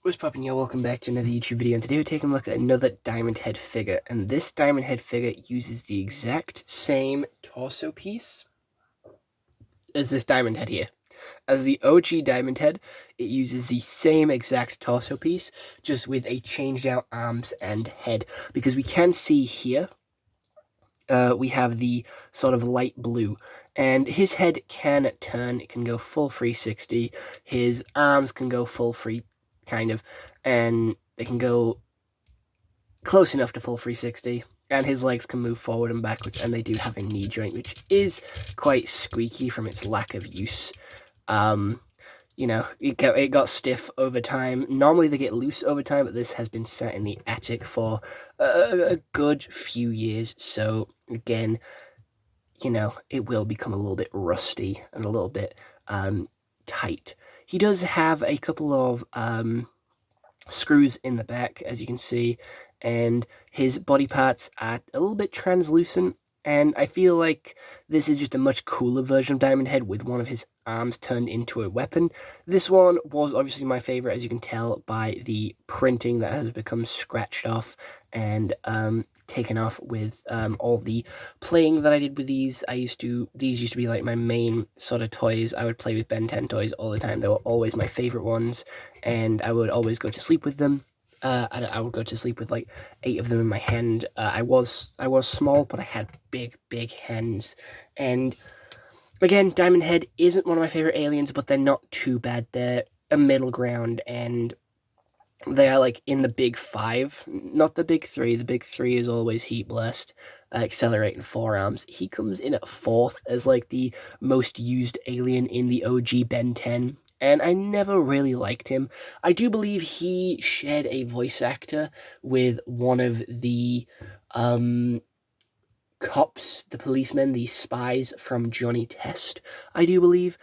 What's poppin', y'all? Welcome back to another YouTube video, and today we're taking a look at another Diamond Head figure, and this Diamond Head figure uses the exact same torso piece as this Diamond Head here. As the OG Diamond Head, it uses the same exact torso piece, just with a changed out arms and head, because we can see here, we have the sort of light blue, and his head can turn, it can go full 360, his arms can go full free, kind of, and they can go close enough to full 360, and his legs can move forward and backwards, and they do have a knee joint, which is quite squeaky from its lack of use. You know, it got stiff over time. Normally they get loose over time, but this has been sat in the attic for a good few years, so again, you know, it will become a little bit rusty and a little bit tight. He does have a couple of screws in the back, as you can see, and his body parts are a little bit translucent, and I feel like this is just a much cooler version of Diamond Head with one of his arms turned into a weapon. This one was obviously my favorite, as you can tell by the printing that has become scratched off and taken off with all the playing that I did with these. These used to be like my main sort of toys. I would play with Ben 10 toys all the time. They were always my favorite ones, and I would always go to sleep with them. I would go to sleep with like 8 of them in my hand. I was small, but I had big hands. And again, Diamond Head isn't one of my favorite aliens, but they're not too bad. They're a middle ground, and they are like in the big 5, not the big 3. The big 3 is always Heat Blast, Accelerate, and Forearms. He comes in at 4th as like the most used alien in the OG Ben 10. And I never really liked him. I do believe he shared a voice actor with one of the cops, the policemen, the spies from Johnny Test, I do believe,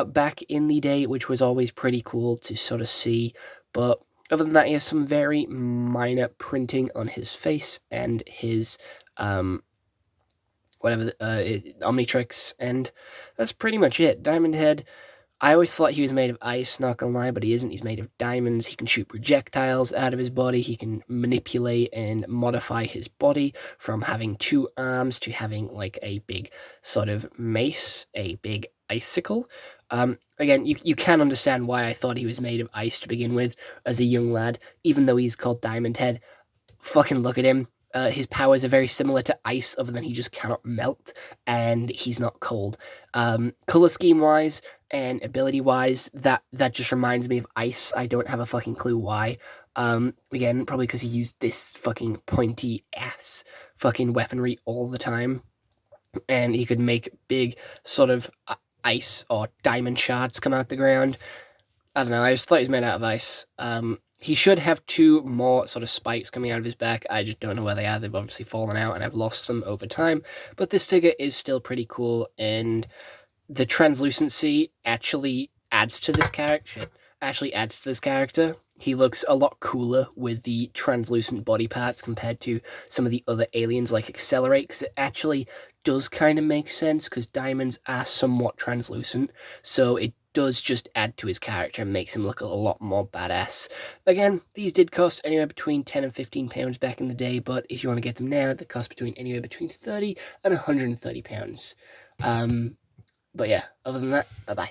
back in the day, which was always pretty cool to sort of see. But other than that, he has some very minor printing on his face and his Omnitrix, and that's pretty much it. Diamond Head, I always thought he was made of ice, not gonna lie, but he isn't. He's made of diamonds. He can shoot projectiles out of his body. He can manipulate and modify his body from having 2 arms to having like a big sort of mace, a big icicle. Again, you can understand why I thought he was made of ice to begin with as a young lad, even though he's called Diamond Head. Fucking look at him. His powers are very similar to ice, other than he just cannot melt, and he's not cold. Color scheme wise and ability wise, that just reminds me of ice. I don't have a fucking clue why. Again, probably because he used this fucking pointy ass fucking weaponry all the time, and he could make big sort of ice or diamond shards come out the ground. I don't know, I just thought he was made out of ice. He should have 2 more sort of spikes coming out of his back. I just don't know where they are. They've obviously fallen out, and I've lost them over time. But this figure is still pretty cool, and the translucency actually adds to this character. He looks a lot cooler with the translucent body parts compared to some of the other aliens like Accelerate, because it actually does kind of make sense, because diamonds are somewhat translucent, so it does just add to his character and makes him look a lot more badass. Again, these did cost anywhere between £10 and £15 back in the day, but if you want to get them now, they cost anywhere between £30 and £130. But yeah, other than that, bye-bye.